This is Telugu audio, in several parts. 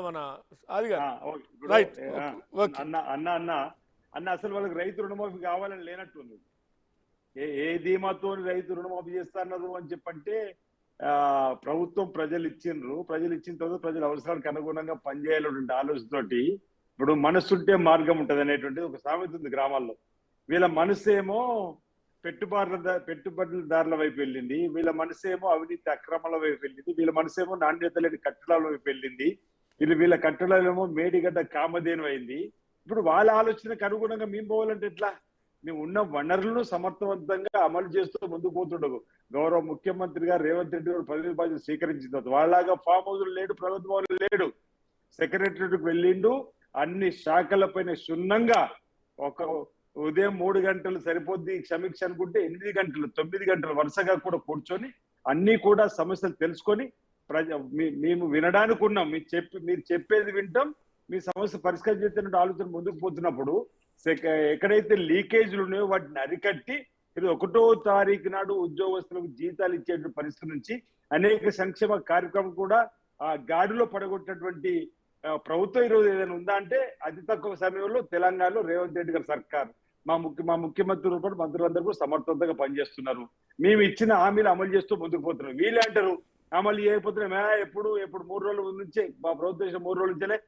మన అది గారు ఇప్పుడు రైట్. ఓకే. అన్న అన్న అన్న అన్న అసలు వాళ్ళకి రైతు రుణమాఫీ కావాలని లేనట్టుంది. ఏ ధీమాతో రైతు రుణమాఫీ చేస్తున్నారు అని చెప్పంటే ప్రభుత్వం ప్రజలు ఇచ్చిండ్రు, ప్రజలు ఇచ్చిన తర్వాత ప్రజల అవసరానికి అనుగుణంగా పనిచేయాలనే ఆలోచనతోటి ఇప్పుడు మనసుంటే మార్గం ఉంటది అనేటువంటిది ఒక సామెత ఉంది గ్రామాల్లో. వీళ్ళ మనసేమో పెట్టుబడులదారుల వైపు వెళ్ళింది, వీళ్ళ మనసేమో అవినీతి అక్రమాల వైపు వెళ్ళింది, వీళ్ళ మనసేమో నాణ్యత లేని కట్టడాల వైపు వెళ్ళింది, వీళ్ళ కట్టడాలేమో మేడిగడ్డ కామధేను అయింది. ఇప్పుడు వాళ్ళ ఆలోచనకు అనుగుణంగా మేము పోవాలంటే ఎట్లా? మేము ఉన్న వనరులను సమర్థవంతంగా అమలు చేస్తూ ముందుకు పోతుండవు. గౌరవ ముఖ్యమంత్రి గారు రేవంత్ రెడ్డి గారు పదవి బాధ్యత స్వీకరించిన తర్వాత వాళ్ళలాగా ఫామ్ హౌస్ లేడు, ప్రభుత్వం లేడు, సెక్రటరీకి వెళ్ళిండు. అన్ని శాఖలపైన క్షుణ్ణంగా ఒక ఉదయం 3 గంటలు సరిపోద్ది సమీక్ష అనుకుంటే 8 గంటలు 9 గంటలు వరుసగా కూడా కూర్చొని అన్ని కూడా సమస్యలు తెలుసుకొని మేము వినడానికి ఉన్నాం. మీరు చెప్పేది వింటాం, మీ సమస్య పరిష్కరించేటువంటి ఆలోచన ముందుకు పోతున్నప్పుడు ఎక్కడైతే లీకేజీలు ఉన్నాయో వాటిని అరికట్టి ఇది 1వ తారీఖు నాడు ఉద్యోగస్తులకు జీతాలు ఇచ్చేటువంటి పరిస్థితి నుంచి అనేక సంక్షేమ కార్యక్రమం కూడా ఆ గాడిలో పడగొట్టినటువంటి ప్రభుత్వం ఈరోజు ఏదైనా ఉందా అంటే అతి తక్కువ సమయంలో తెలంగాణలో రేవంత్ రెడ్డి గారి సర్కార్, మా ముఖ్యమంత్రి రూపంలో మంత్రులందరూ కూడా సమర్థవంతంగా పనిచేస్తున్నారు. మేము ఇచ్చిన హామీలు అమలు చేస్తూ ముందుకు పోతున్నాం. వీళ్ళు అంటారు అమలు చేయకపోతున్నాం. ఎప్పుడు 3 రోజుల నుంచే మా ప్రభుత్వం 3 రోజుల నుంచే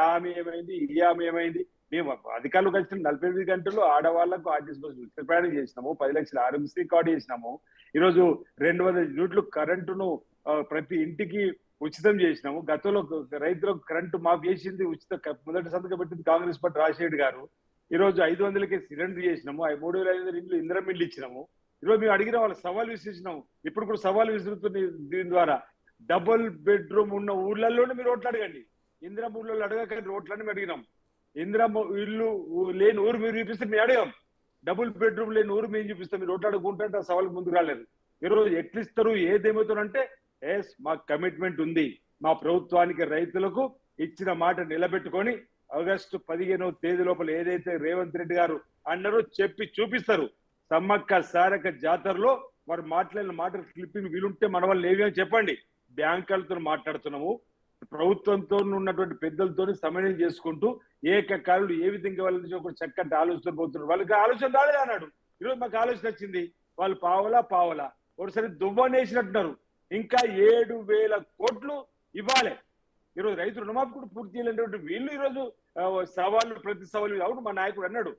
హామీ ఏమైంది, ఈ హామీ ఏమైంది. మేము అధికారులు కలిసిన 48 గంటలు ఆడవాళ్లకు ఆర్టీసీ బస్సు ఉచిత ప్రయాణం చేసినాము, 10 లక్షల ఆరోగ్యశ్రీ కార్డు చేసినాము, ఈరోజు 200 యూనిట్లు కరెంటును ప్రతి ఇంటికి ఉచితం చేసినాము. గతంలో రైతులకు కరెంటు మాఫీ చేసింది ఉచిత మొదటి సంతకం పెట్టింది కాంగ్రెస్ పార్టీ రాజశేఖర్ గారు. ఈరోజు 500కే సిలిండర్ చేసినాము, 3500 ఇండ్లు ఇందిరమ్మ ఇల్లు ఇచ్చినాము. ఈరోజు మేము అడిగిన వాళ్ళకి సవాల్ విసిరినాము. ఇప్పుడు కూడా సవాల్ విసురుతుంది. దీని ద్వారా డబుల్ బెడ్రూమ్ ఉన్న ఊర్లలోనే మీరు ఓట్లు అడగండి. ఇందిరమ్మ ఊళ్ళో అడగకండి, ఓట్లని మేము అడిగినాం. ఇందిరమ్మ ఇల్లు లేని ఊరు మీరు చూపిస్తే మేము అడగాం. డబుల్ బెడ్రూమ్ లేని ఊరు మేము చూపిస్తాం. మీరు ఓట్లు అడుగుంటే ఆ సవాల్ ముందుకు రాలేదు. ఈరోజు ఎట్లిస్తారు, ఏదేమవుతారంటే మా కమిట్మెంట్ ఉంది. మా ప్రభుత్వానికి రైతులకు ఇచ్చిన మాట నిలబెట్టుకొని ఆగస్టు 15వ తేదీ లోపల ఏదైతే రేవంత్ రెడ్డి గారు అన్నారో చెప్పి చూపిస్తారు. సమ్మక్క సారక్క జాతరలో వారు మాట్లాడిన మాటలు క్లిప్పింగ్ వీలుంటే మన వాళ్ళు ఏవి అని చెప్పండి. బ్యాంకులతో మాట్లాడుతున్నాము, ప్రభుత్వంతో ఉన్నటువంటి పెద్దలతో సమన్వయం చేసుకుంటూ ఏకకాలంలో ఏ విధంగా వాళ్ళని ఒక చక్కటి ఆలోచన పోతున్నారు. వాళ్ళకి ఆలోచన రాలేదు అన్నాడు. ఈరోజు మాకు ఆలోచన వచ్చింది. వాళ్ళు పావలా ఒకసారి దువ్వనేసినట్టున్నారు. ఇంకా 7,000 కోట్లు ఇవ్వాలి. ఈరోజు రైతు రుణమాఫీ కూడా పూర్తి చేయాలంటే వీళ్ళు ఈరోజు సవాళ్ళు ప్రతి సవాళ్ళు అవును. మా నాయకుడు అన్నాడు